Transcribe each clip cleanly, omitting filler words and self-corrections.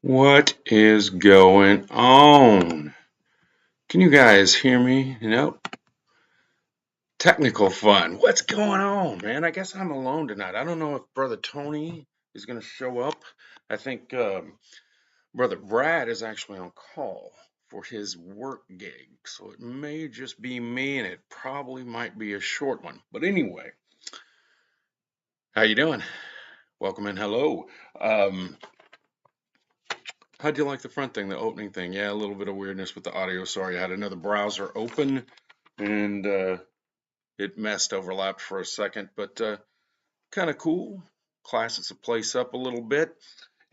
What is going on? Can you guys hear me? Nope. Technical fun. What's going on, man? I guess I'm alone tonight. I don't know if Brother Tony is going to show up. I think Brother Brad is actually on call for his work gig. So it may just be me and it probably might be a short one. But anyway, how you doing? Welcome and hello. Um, How'd you like the front thing, the opening thing? Yeah, a little bit of weirdness with the audio. Sorry, I had another browser open and it messed, overlapped for a second, but kind of cool. Classes the place up a little bit.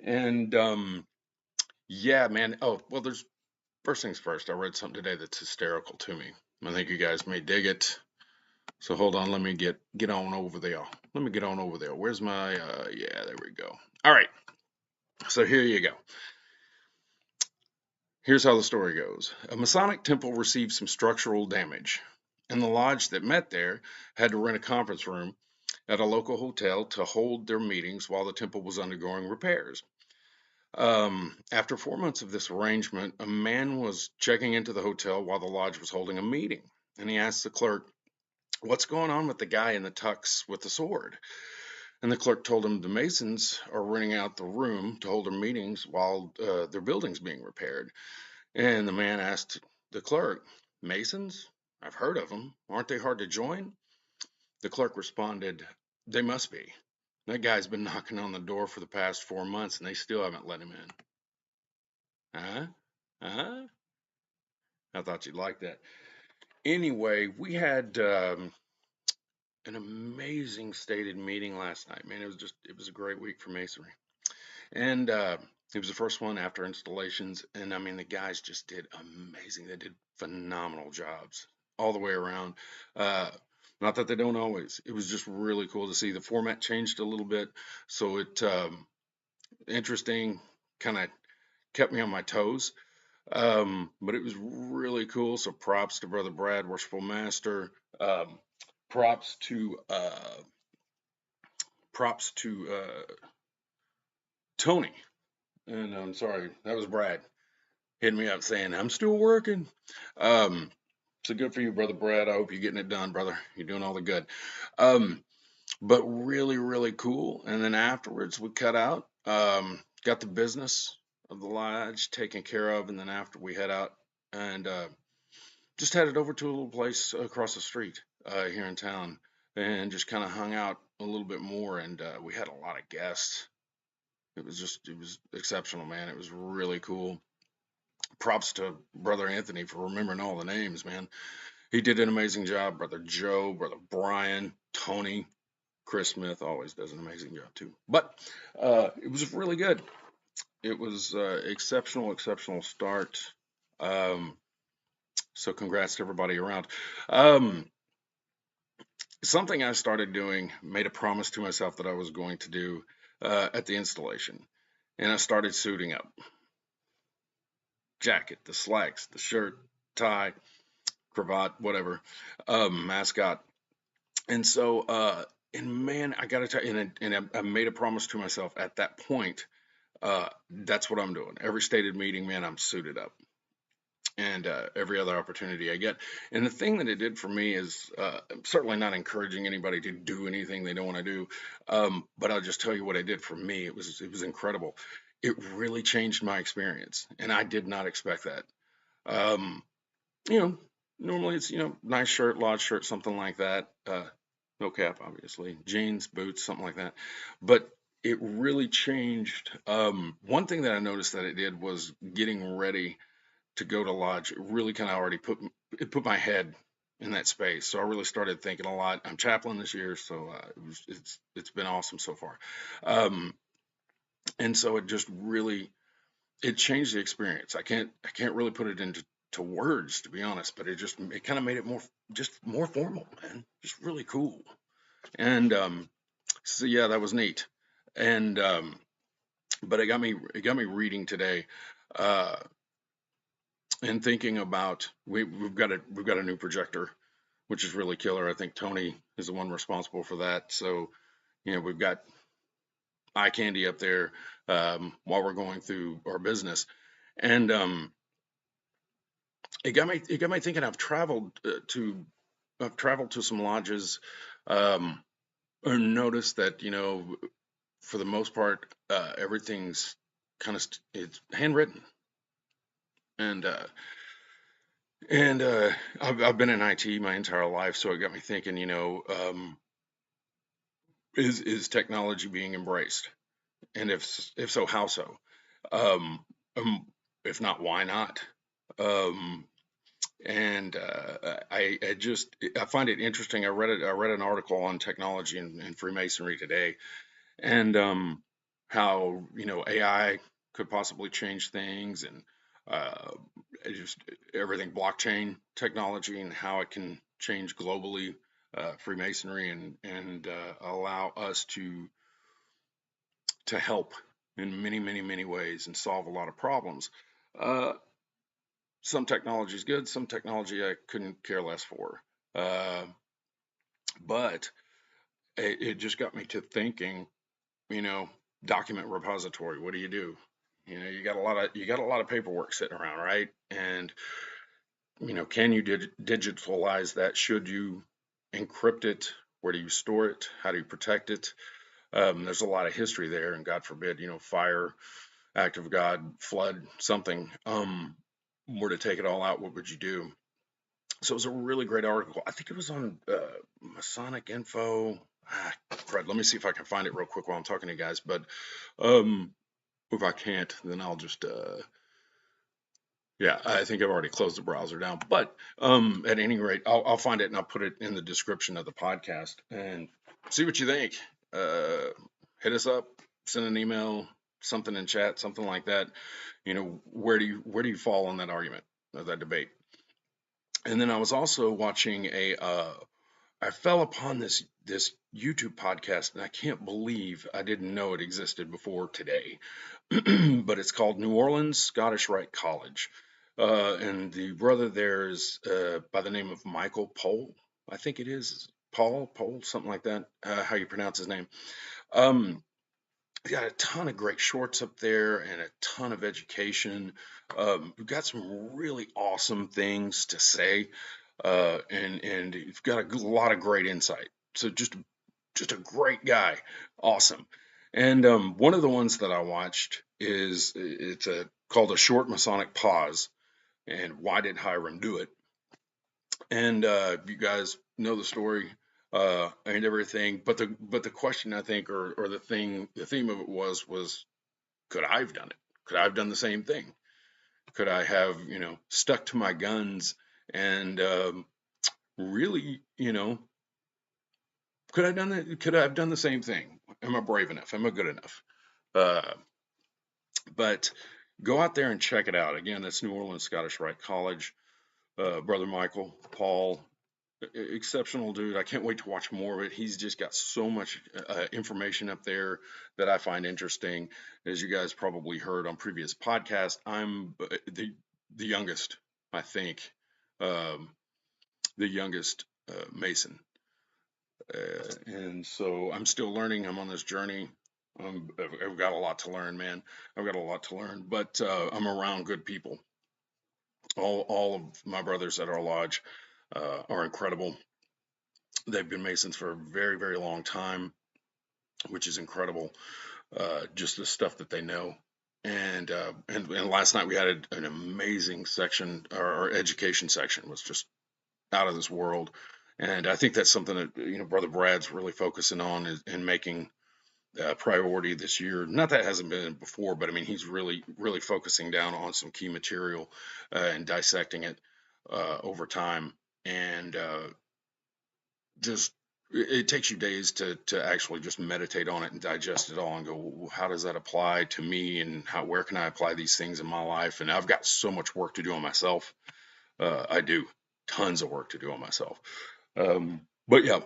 And yeah, man. Oh, well, there's first things first. I read something today that's hysterical to me. I think you guys may dig it. So hold on, let me get on over there. Let me get on over there. Where's my yeah, there we go. All right. So here you go. Here's how the story goes. A Masonic temple received some structural damage, and the lodge that met there had to rent a conference room at a local hotel to hold their meetings while the temple was undergoing repairs. After 4 months of this arrangement, a man was checking into the hotel while the lodge was holding a meeting, and he asked the clerk, "What's going on with the guy in the tux with the sword?" And the clerk told him the Masons are renting out the room to hold their meetings while their building's being repaired. And the man asked the clerk, "Masons? I've heard of them. Aren't they hard to join?" The clerk responded, "They must be. That guy's been knocking on the door for the past 4 months and they still haven't let him in." Huh? Huh? I thought you'd like that. Anyway, we had an amazing stated meeting last night, man. It was a great week for Masonry. And it was the first one after installations. And I mean, the guys just did amazing. They did phenomenal jobs all the way around. Uh, Not that they don't always. It was just really cool to see. The format changed a little bit. So it interesting, kind of kept me on my toes. But it was really cool. So props to Brother Brad, Worshipful Master. Props to props to Tony. And I'm sorry, that was Brad hitting me up saying, "I'm still working." Um, so good for you, Brother Brad. I hope you're getting it done, brother. You're doing all the good. Um, but really, really cool. And then afterwards, we cut out, got the business of the lodge taken care of. And then after we head out and just headed over to a little place across the street here in town and just kind of hung out a little bit more. And we had a lot of guests. It was exceptional, man. It was really cool. Props to Brother Anthony for remembering all the names, man. He did an amazing job. Brother Joe, Brother Brian, Tony, Chris Smith always does an amazing job too. But it was really good. It was exceptional start. Um, so congrats to everybody around. Um, Something I started doing, made a promise to myself that I was going to do at the installation, and I started suiting up. Jacket, the slacks, the shirt, tie, cravat, whatever, mascot. And so, and man, I gotta tell you, and I made a promise to myself at that point. That's what I'm doing. Every stated meeting, man, I'm suited up, and every other opportunity I get. And the thing that it did for me is, I'm certainly not encouraging anybody to do anything they don't want to do, but I'll just tell you what it did for me. It was incredible. It really changed my experience, and I did not expect that. Um, you know, normally it's, nice shirt, lodge shirt, something like that. No cap, obviously, jeans, boots, something like that. But it really changed. One thing that I noticed that it did was getting ready to go to lodge. It really kind of already put my head in that space. So I really started thinking a lot. I'm chaplain this year, so it's been awesome so far. Um, and so it just really it changed the experience. I can't really put it into words, to be honest, but it kind of made it more formal, man. Just really cool. And so yeah, that was neat. And but it got me reading today, uh, and thinking about we've got a new projector, which is really killer. I think Tony is the one responsible for that. So we've got eye candy up there while we're going through our business. And it got me thinking. I've traveled to some lodges, um, and noticed that, for the most part, everything's it's handwritten. And I've been in IT my entire life, so it got me thinking, is technology being embraced? And if so, how so? Um, um, if not, why not? Um, and I find it interesting. I read an article on technology and Freemasonry today, and how AI could possibly change things, and uh, just everything blockchain technology and how it can change globally Freemasonry, and allow us to help in many, many, many ways and solve a lot of problems. Uh, some technology is good, some technology I couldn't care less for. Uh, but it just got me to thinking, you know, document repository. What do you do? You got a lot of paperwork sitting around, right? And can you digitalize that? Should you encrypt it? Where do you store it? How do you protect it? There's a lot of history there, and God forbid, fire, act of God, flood, something, were to take it all out, what would you do? So it was a really great article. I think it was on Masonic Info. Fred, let me see if I can find it real quick while I'm talking to you guys. But um, if I can't, then I'll just yeah, I think I've already closed the browser down. But at any rate, I'll find it and I'll put it in the description of the podcast and see what you think. Uh, Hit us up, send an email, something in chat, something like that. Where do you fall on that argument, that debate? And then I was also watching I fell upon this YouTube podcast, and I can't believe I didn't know it existed before today. But it's called New Orleans Scottish Rite College, and the brother there is by the name of Michael Pole. I think it is Paul, something like that. How you pronounce his name? Um, we got a ton of great shorts up there and a ton of education. We've got some really awesome things to say, and you've got a lot of great insight. So just a great guy, awesome. And one of the ones that I watched is it's a called a short Masonic pause, and why did Hiram do it? And you guys know the story and everything, but the question, I think, or the theme of it was, could I have done it? Could I have done the same thing? Could I have stuck to my guns and really, could I have done that? Could I have done the same thing? Am I brave enough? Am I good enough? Uh, but go out there and check it out. Again, that's New Orleans Scottish Rite College. Brother Michael, Paul, exceptional dude. I can't wait to watch more of it. He's just got so much information up there that I find interesting. As you guys probably heard on previous podcasts, I'm the youngest, I think, um, the youngest Mason, and so I'm still learning. I'm on this journey. I've got a lot to learn, man. I've got a lot to learn, but I'm around good people. All of my brothers at our lodge are incredible. They've been Masons for a very, very long time, which is incredible. Just the stuff that they know. And last night we had an amazing section. Our education section was just out of this world. And I think that's something that Brother Brad's really focusing on and making priority this year. Not that it hasn't been before, but I mean he's really, really focusing down on some key material and dissecting it over time. And just it takes you days to actually just meditate on it and digest it all and go, "Well, how does that apply to me, and where can I apply these things in my life?" And I've got so much work to do on myself. I do tons of work to do on myself. But yeah,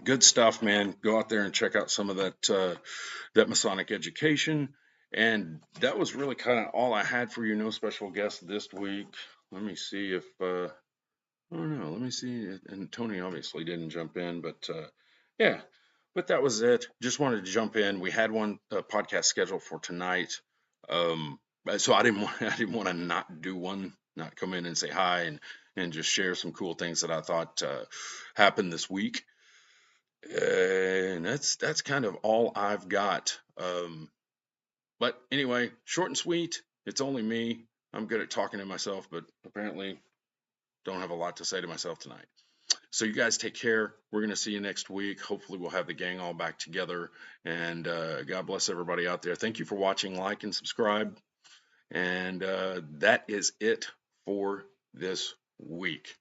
good stuff, man. Go out there and check out some of that Masonic education. And that was really kind of all I had for you. No special guest this week. Let me see if oh no, let me see. And Tony obviously didn't jump in, but yeah. But that was it. Just wanted to jump in. We had one podcast scheduled for tonight, so I didn't want I didn't want to not do one, not come in and say hi and just share some cool things that I thought happened this week. And that's kind of all I've got. But anyway, short and sweet. It's only me. I'm good at talking to myself, but apparently don't have a lot to say to myself tonight. So you guys take care. We're going to see you next week. Hopefully we'll have the gang all back together. And God bless everybody out there. Thank you for watching, like, and subscribe. And that is it for this week.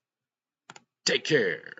Take care.